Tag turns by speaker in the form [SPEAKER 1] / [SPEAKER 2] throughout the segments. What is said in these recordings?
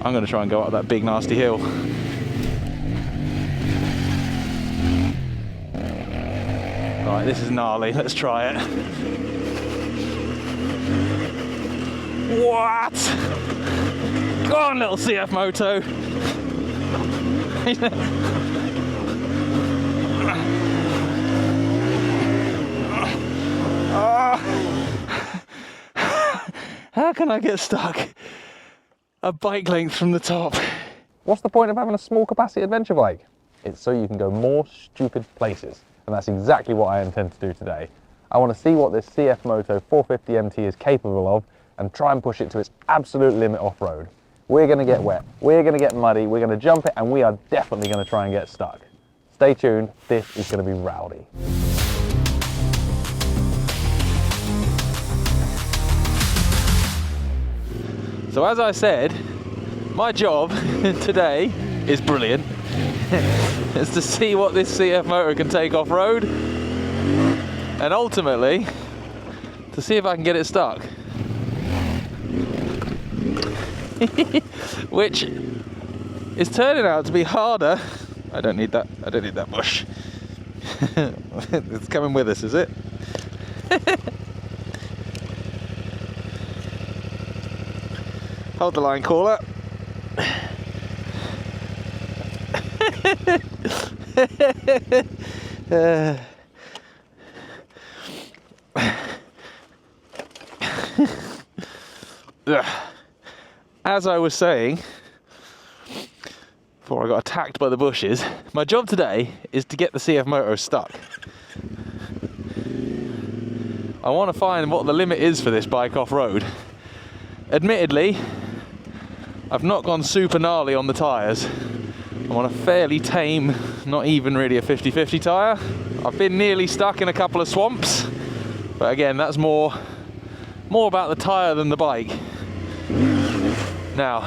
[SPEAKER 1] I'm going to try and go up that big nasty hill. Right, this is gnarly. Let's try it. What? Go on, little CFMOTO. How can I get stuck a bike length from the top?
[SPEAKER 2] What's the point of having a small capacity adventure bike? It's so you can go more stupid places. And that's exactly what I intend to do today. I want to see what this CFMOTO 450 MT is capable of and try and push it to its absolute limit off-road. We're going to get wet, we're going to get muddy, we're going to jump it, and we are definitely going to try and get stuck. Stay tuned, this is going to be rowdy.
[SPEAKER 1] So as I said, my job today is brilliant. It's to see what this CFMOTO can take off-road, and ultimately to see if I can get it stuck. Which is turning out to be harder. I don't need that bush. It's coming with us, is it? Hold the line, caller. As I was saying, before I got attacked by the bushes, my job today is to get the CFMOTO stuck. I want to find what the limit is for this bike off-road. Admittedly, I've not gone super gnarly on the tyres. I'm on a fairly tame, not even really a 50-50 tyre. I've been nearly stuck in a couple of swamps, but again, that's more about the tyre than the bike. Now,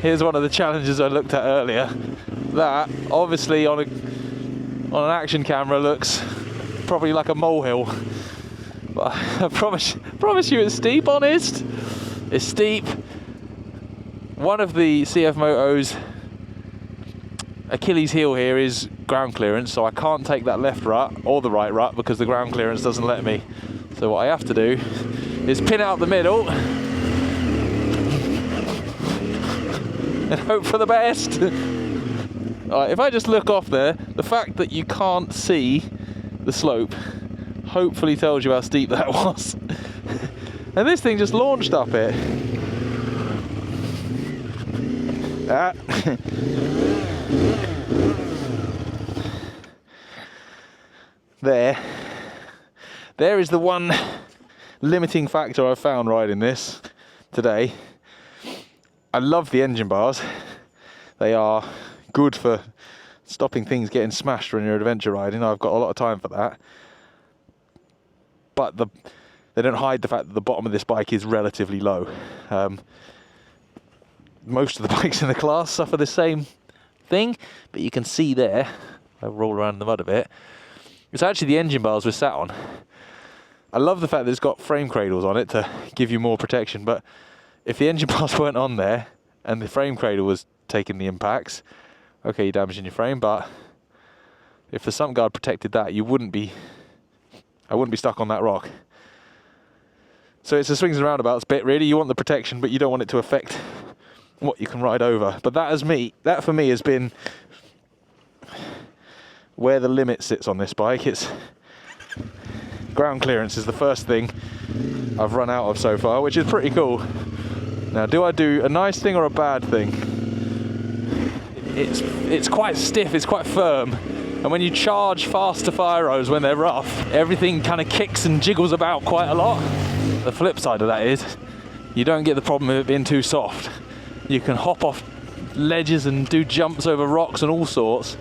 [SPEAKER 1] here's one of the challenges I looked at earlier. That, obviously on an action camera, looks probably like a molehill. But I promise you it's steep, honest. It's steep. One of the CFMOTO's Achilles heel here is ground clearance, so I can't take that left rut or the right rut because the ground clearance doesn't let me. So what I have to do is pin out the middle and hope for the best. Right, if I just look off there, the fact that you can't see the slope hopefully tells you how steep that was. And this thing just launched up it. There is the one limiting factor I've found riding this today. I love the engine bars. They are good for stopping things getting smashed when you're adventure riding. I've got a lot of time for that. But they don't hide the fact that the bottom of this bike is relatively low. Most of the bikes in the class suffer the same thing, but you can see there, I roll around in the mud a bit, it's actually the engine bars we're sat on. I love the fact that it's got frame cradles on it to give you more protection, but if the engine bars weren't on there and the frame cradle was taking the impacts, okay, you're damaging your frame, but if the sump guard protected that, I wouldn't be stuck on that rock. So it's a swings and roundabouts bit, really. You want the protection, but you don't want it to affect what you can ride over. But that for me has been where the limit sits on this bike. It's ground clearance is the first thing I've run out of so far, which is pretty cool. Now, do I do a nice thing or a bad thing? It's quite stiff, it's quite firm. And when you charge faster fire rows when they're rough, everything kind of kicks and jiggles about quite a lot. The flip side of that is you don't get the problem of it being too soft. You can hop off ledges and do jumps over rocks and all sorts.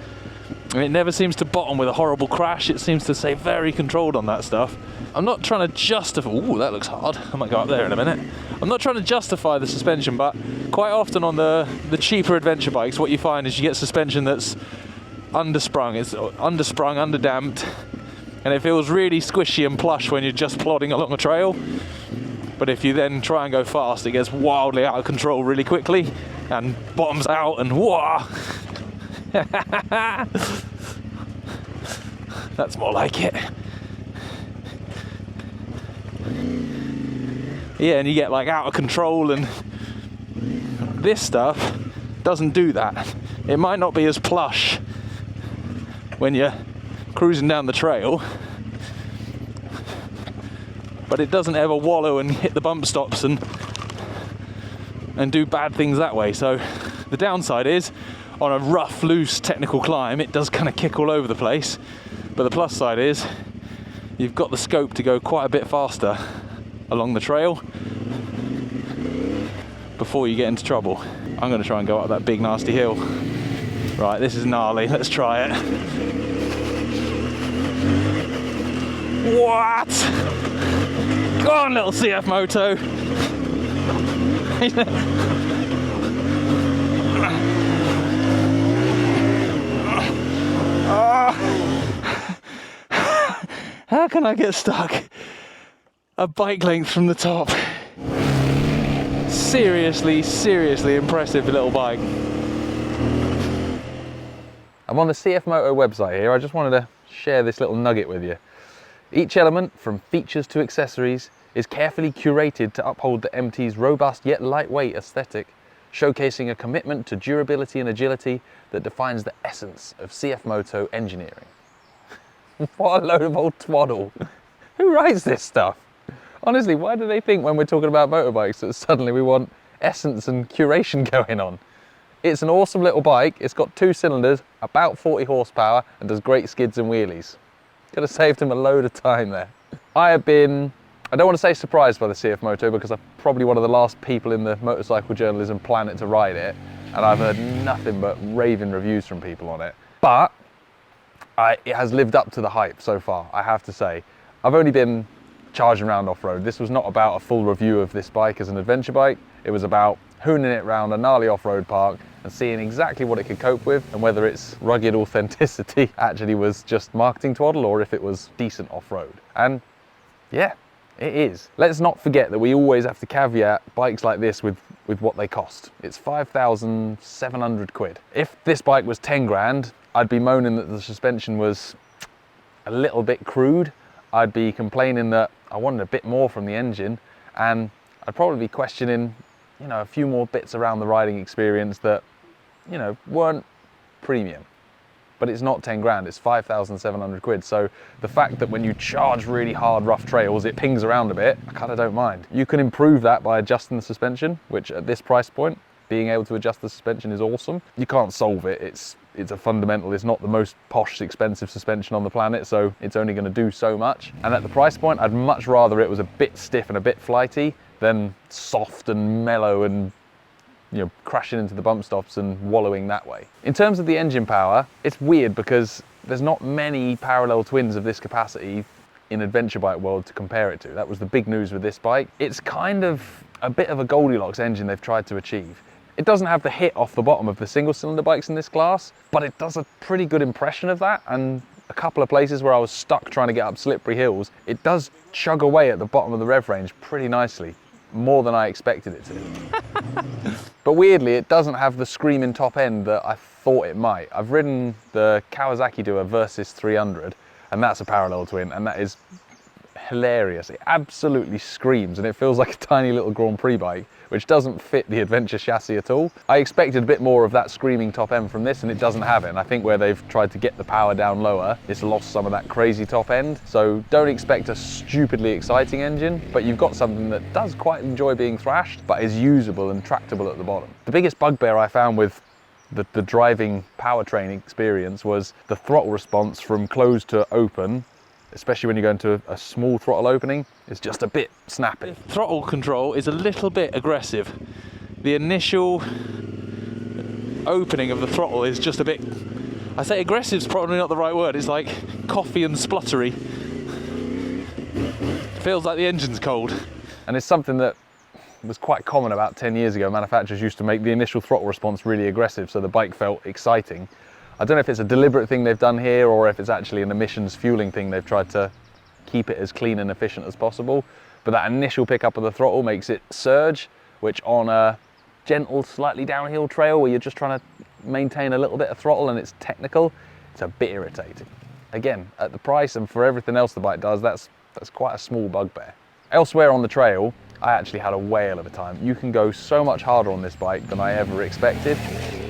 [SPEAKER 1] And it never seems to bottom with a horrible crash. It seems to stay very controlled on that stuff. I'm not trying to justify... Ooh, that looks hard. I might go up there in a minute. I'm not trying to justify the suspension, but quite often on the cheaper adventure bikes, what you find is you get suspension that's undersprung. It's undersprung, underdamped, and it feels really squishy and plush when you're just plodding along a trail. But But if you then try and go fast, it gets wildly out of control really quickly and bottoms out and whoa. That's more like it. Yeah, and you get like out of control, and this stuff doesn't do that. It might not be as plush when you're cruising down the trail, but it doesn't ever wallow and hit the bump stops and do bad things that way. So the downside is, on a rough, loose technical climb, it does kind of kick all over the place. But the plus side is, you've got the scope to go quite a bit faster along the trail before you get into trouble. I'm going to try and go up that big nasty hill. Right, this is gnarly, let's try it. What? Go on, little CFMOTO. How can I get stuck a bike length from the top? Seriously, seriously impressive little bike.
[SPEAKER 2] I'm on the CFMOTO website here. I just wanted to share this little nugget with you. Each element, from features to accessories, is carefully curated to uphold the MT's robust yet lightweight aesthetic, showcasing a commitment to durability and agility that defines the essence of CFMOTO engineering. What a load of old twaddle. Who writes this stuff? Honestly, why do they think when we're talking about motorbikes that suddenly we want essence and curation going on? It's an awesome little bike. It's got 2 cylinders, about 40 horsepower, and does great skids and wheelies. Could have saved him a load of time there. I have been, I don't want to say surprised by the CFMOTO, because I'm probably one of the last people in the motorcycle journalism planet to ride it, and I've heard nothing but raving reviews from people on it. But it has lived up to the hype so far, I have to say. I've only been charging around off-road. This was not about a full review of this bike as an adventure bike. It was about hooning it around a gnarly off-road park and seeing exactly what it could cope with, and whether its rugged authenticity actually was just marketing twaddle or if it was decent off-road. And yeah, it is. Let's not forget that we always have to caveat bikes like this with what they cost. It's 5,700 quid. If this bike was 10 grand, I'd be moaning that the suspension was a little bit crude. I'd be complaining that I wanted a bit more from the engine, and I'd probably be questioning, you know, a few more bits around the riding experience that, you know, weren't premium. But it's not 10 grand, it's 5,700 quid. So the fact that when you charge really hard rough trails, it pings around a bit, I kind of don't mind. You can improve that by adjusting the suspension, which at this price point, being able to adjust the suspension is awesome. You can't solve it, it's a fundamental. It's not the most posh, expensive suspension on the planet, so it's only going to do so much. And at the price point, I'd much rather it was a bit stiff and a bit flighty than soft and mellow and, you know, crashing into the bump stops and wallowing that way. In terms of the engine power, it's weird because there's not many parallel twins of this capacity in adventure bike world to compare it to. That was the big news with this bike. It's kind of a bit of a Goldilocks engine they've tried to achieve. It doesn't have the hit off the bottom of the single cylinder bikes in this class, but it does a pretty good impression of that, and a couple of places where I was stuck trying to get up slippery hills, it does chug away at the bottom of the rev range pretty nicely, more than I expected it to. But weirdly, it doesn't have the screaming top end that I thought it might. I've ridden the Kawasaki Duo Versys 300, and that's a parallel twin, and that is hilarious. It absolutely screams, and it feels like a tiny little Grand Prix bike, which doesn't fit the adventure chassis at all. I expected a bit more of that screaming top end from this, and it doesn't have it. And I think where they've tried to get the power down lower, it's lost some of that crazy top end. So don't expect a stupidly exciting engine, but you've got something that does quite enjoy being thrashed, but is usable and tractable at the bottom. The biggest bugbear I found with the driving powertrain experience was the throttle response from closed to open, especially when you go into a small throttle opening. It's just a bit snappy.
[SPEAKER 1] The throttle control is a little bit aggressive. The initial opening of the throttle is just a bit, I say aggressive is probably not the right word, it's like coffee and spluttery. Feels like the engine's cold.
[SPEAKER 2] And it's something that was quite common about 10 years ago. Manufacturers used to make the initial throttle response really aggressive so the bike felt exciting. I don't know if it's a deliberate thing they've done here or if it's actually an emissions fueling thing. They've tried to keep it as clean and efficient as possible. but that initial pickup of the throttle makes it surge, which on a gentle, slightly downhill trail where you're just trying to maintain a little bit of throttle and it's technical, it's a bit irritating. Again, at the price and for everything else the bike does, that's quite a small bugbear. Elsewhere on the trail, I actually had a whale of a time. You can go so much harder on this bike than I ever expected.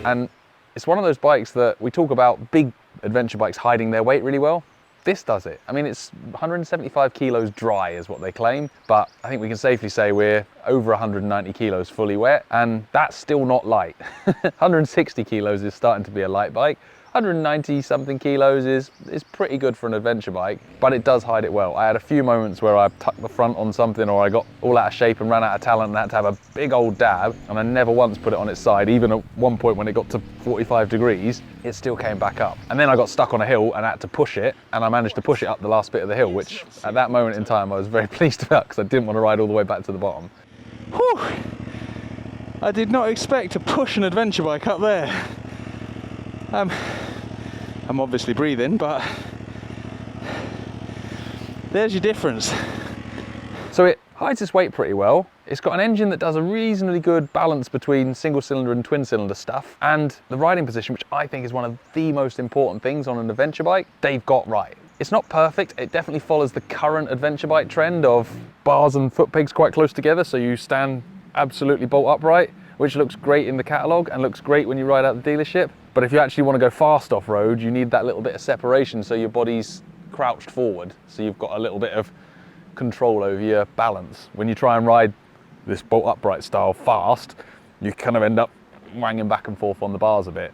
[SPEAKER 2] And it's one of those bikes that we talk about big adventure bikes hiding their weight really well. This does it. I mean, it's 175 kilos dry is what they claim, but I think we can safely say we're over 190 kilos fully wet, and that's still not light. 160 kilos is starting to be a light bike. 190 something kilos is pretty good for an adventure bike, but it does hide it well. I had a few moments where I tucked the front on something, or I got all out of shape and ran out of talent and had to have a big old dab, and I never once put it on its side. Even at one point when it got to 45 degrees, it still came back up. And then I got stuck on a hill and I had to push it, and I managed to push it up the last bit of the hill, which at that moment in time I was very pleased about, because I didn't want to ride all the way back to the bottom.
[SPEAKER 1] Whew. I did not expect to push an adventure bike up there. I'm obviously breathing, but there's your difference.
[SPEAKER 2] So it hides its weight pretty well. It's got an engine that does a reasonably good balance between single cylinder and twin cylinder stuff, and the riding position, which I think is one of the most important things on an adventure bike, they've got right. It's not perfect. It definitely follows the current adventure bike trend of bars and foot pegs quite close together, so you stand absolutely bolt upright, which looks great in the catalogue and looks great when you ride out the dealership. But if you actually want to go fast off-road, you need that little bit of separation so your body's crouched forward, so you've got a little bit of control over your balance. When you try and ride this bolt upright style fast, you kind of end up wanging back and forth on the bars a bit.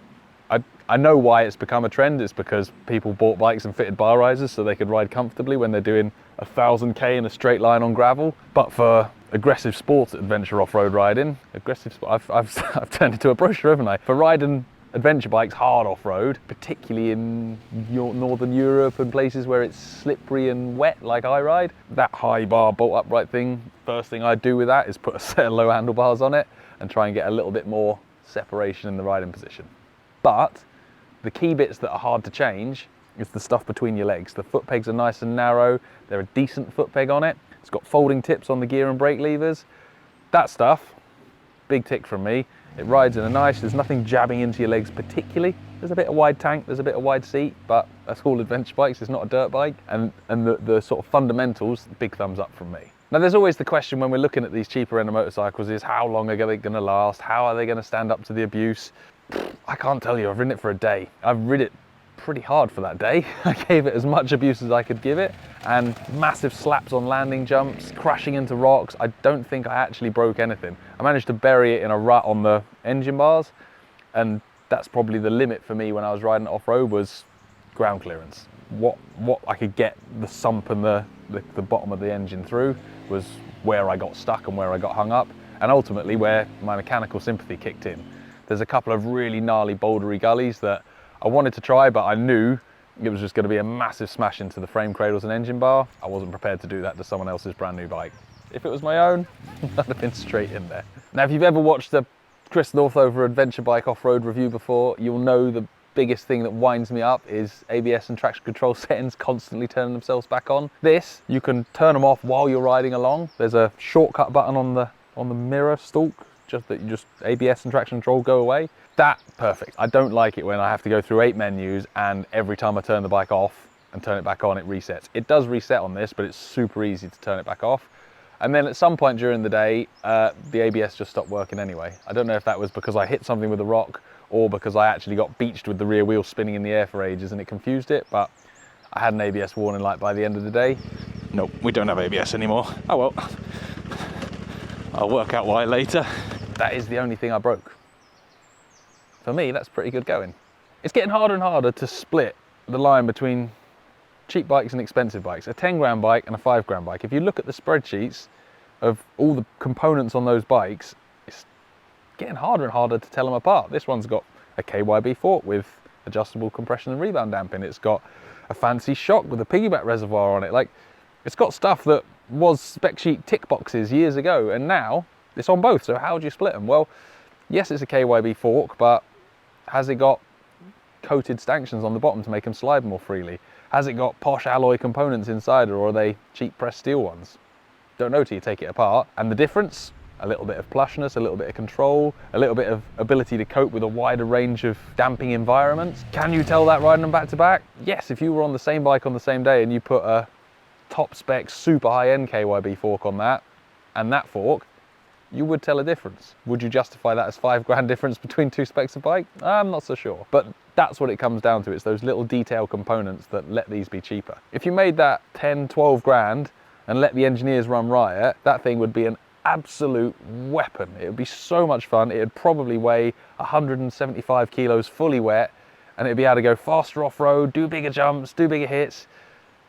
[SPEAKER 2] I know why it's become a trend. It's because people bought bikes and fitted bar risers so they could ride comfortably when they're doing 1,000k in a straight line on gravel. But for aggressive sports adventure off-road riding, I've turned into a brochure, haven't I? For riding adventure bikes hard off-road, particularly in Northern Europe and places where it's slippery and wet like I ride, that high bar bolt upright thing, first thing I do with that is put a set of low handlebars on it and try and get a little bit more separation in the riding position. But the key bits that are hard to change is the stuff between your legs. The foot pegs are nice and narrow, they're a decent foot peg on it, it's got folding tips on the gear and brake levers. That stuff, big tick from me. It rides in a nice, there's nothing jabbing into your legs particularly. There's a bit of wide tank, there's a bit of wide seat, but that's all adventure bikes, it's not a dirt bike. And the sort of fundamentals, big thumbs up from me. Now there's always the question when we're looking at these cheaper end of motorcycles is how long are they going to last? How are they going to stand up to the abuse? I can't tell you, I've ridden it for a day. I've ridden it pretty hard for that day. I gave it as much abuse as I could give it, and massive slaps on landing jumps, crashing into rocks. I don't think I actually broke anything. I managed to bury it in a rut on the engine bars, and that's probably the limit for me when I was riding off-road was ground clearance. What I could get the sump and the bottom of the engine through was where I got stuck and where I got hung up, and ultimately where my mechanical sympathy kicked in. There's a couple of really gnarly bouldery gullies that I wanted to try, but I knew it was just going to be a massive smash into the frame cradles and engine bar. I wasn't prepared to do that to someone else's brand new bike. If it was my own, I'd have been straight in there. Now, if you've ever watched the Chris Northover adventure bike off-road review before, you'll know the biggest thing that winds me up is ABS and traction control settings constantly turning themselves back on. This, you can turn them off while you're riding along. There's a shortcut button on the mirror stalk, just ABS and traction control go away. That, perfect. I don't like it when I have to go through 8 menus and every time I turn the bike off and turn it back on, it resets. It does reset on this, but it's super easy to turn it back off. And then at some point during the day, the ABS just stopped working anyway. I don't know if that was because I hit something with a rock or because I actually got beached with the rear wheel spinning in the air for ages and it confused it, but I had an ABS warning light by the end of the day.
[SPEAKER 1] Nope, we don't have ABS anymore. Oh well, I'll work out why later.
[SPEAKER 2] That is the only thing I broke. For me, that's pretty good going. It's getting harder and harder to split the line between cheap bikes and expensive bikes. A 10 grand bike and a 5 grand bike. If you look at the spreadsheets of all the components on those bikes, it's getting harder and harder to tell them apart. This one's got a KYB fork with adjustable compression and rebound damping. It's got a fancy shock with a piggyback reservoir on it. Like, it's got stuff that was spec sheet tick boxes years ago, and now it's on both. So how do you split them? Well, yes, it's a KYB fork, but has it got coated stanchions on the bottom to make them slide more freely? Has it got posh alloy components inside, or are they cheap pressed steel ones? Don't know till you take it apart. And the difference, a little bit of plushness, a little bit of control, a little bit of ability to cope with a wider range of damping environments. Can you tell that riding them back to back? Yes, if you were on the same bike on the same day and you put a top spec, super high-end KYB fork on that, and that fork, you would tell a difference. Would you justify that as £5 difference between two specs of bike? I'm not so sure. But that's what it comes down to. It's those little detail components that let these be cheaper. If you made that 10, 12 grand and let the engineers run riot, that thing would be an absolute weapon. It would be so much fun. It would probably weigh 175 kilos fully wet, and it'd be able to go faster off-road, do bigger jumps, do bigger hits.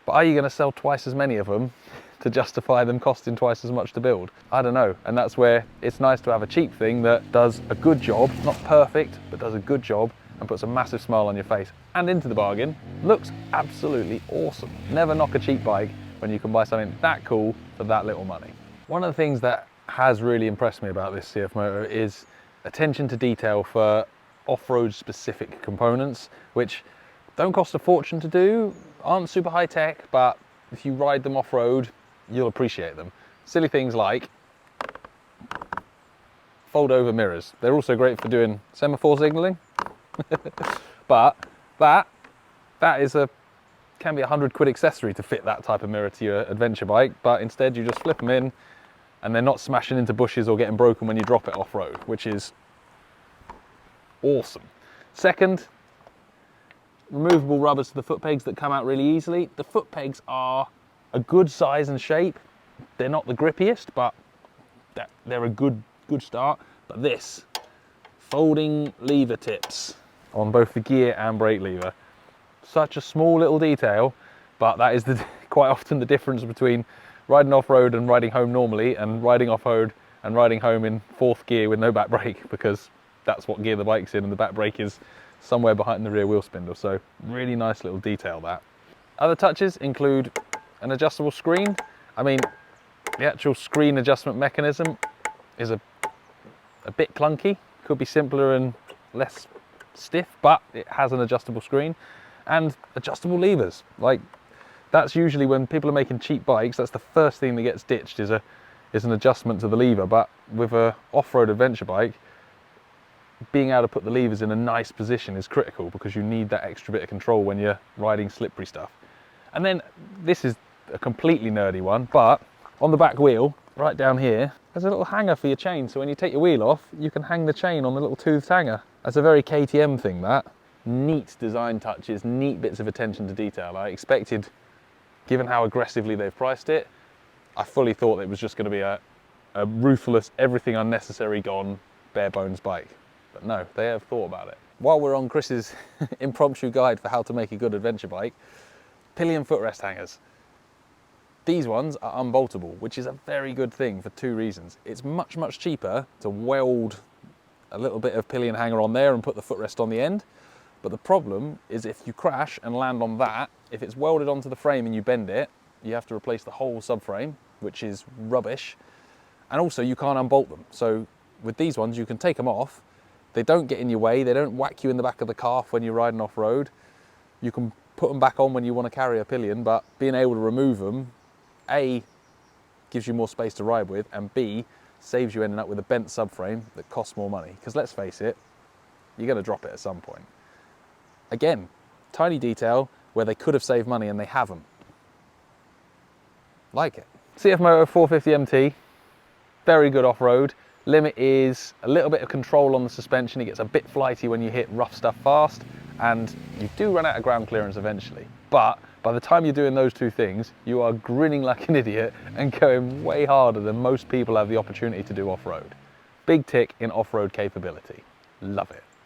[SPEAKER 2] But are you going to sell twice as many of them to justify them costing twice as much to build? I don't know. And that's where it's nice to have a cheap thing that does a good job, not perfect, but does a good job and puts a massive smile on your face. And into the bargain, looks absolutely awesome. Never knock a cheap bike when you can buy something that cool for that little money. One of the things that has really impressed me about this CFMOTO is attention to detail for off-road specific components, which don't cost a fortune to do, aren't super high tech, but if you ride them off-road, you'll appreciate them. Silly things like fold over mirrors. They're also great for doing semaphore signaling. But that can be £100 accessory to fit that type of mirror to your adventure bike, but instead you just flip them in and they're not smashing into bushes or getting broken when you drop it off-road, which is awesome. Second, removable rubbers to the foot pegs that come out really easily. The foot pegs are a good size and shape. They're not the grippiest, but they're a good start. But this, folding lever tips on both the gear and brake lever. Such a small little detail, but that is quite often the difference between riding off-road and riding home normally, and riding off-road and riding home in fourth gear with no back brake, because that's what gear the bike's in, and the back brake is somewhere behind the rear wheel spindle. So really nice little detail that. Other touches include an adjustable screen. I mean, the actual screen adjustment mechanism is a bit clunky. Could be simpler and less stiff, but it has an adjustable screen and adjustable levers. Like, that's usually when people are making cheap bikes, that's the first thing that gets ditched is an adjustment to the lever. But with a off-road adventure bike, being able to put the levers in a nice position is critical, because you need that extra bit of control when you're riding slippery stuff. And then this is a completely nerdy one, but on the back wheel, right down here, there's a little hanger for your chain. So when you take your wheel off, you can hang the chain on the little toothed hanger. That's a very KTM thing, that. Neat design touches, neat bits of attention to detail. I expected, given how aggressively they've priced it, I fully thought it was just going to be a ruthless, everything unnecessary gone, bare bones bike. But no, they have thought about it. While we're on Chris's impromptu guide for how to make a good adventure bike, pillion footrest hangers. These ones are unboltable, which is a very good thing for two reasons. It's much, much cheaper to weld a little bit of pillion hanger on there and put the footrest on the end. But the problem is if you crash and land on that, if it's welded onto the frame and you bend it, you have to replace the whole subframe, which is rubbish. And also you can't unbolt them. So with these ones, you can take them off. They don't get in your way. They don't whack you in the back of the calf when you're riding off-road. You can put them back on when you want to carry a pillion, but being able to remove them, A, gives you more space to ride with, and B, saves you ending up with a bent subframe that costs more money. Because let's face it, you're going to drop it at some point. Again, tiny detail where they could have saved money and they haven't. Like it. CFMOTO 450 MT, very good off-road. Limit is a little bit of control on the suspension. It gets a bit flighty when you hit rough stuff fast, and you do run out of ground clearance eventually. But by the time you're doing those two things, you are grinning like an idiot and going way harder than most people have the opportunity to do off-road. Big tick in off-road capability. Love it.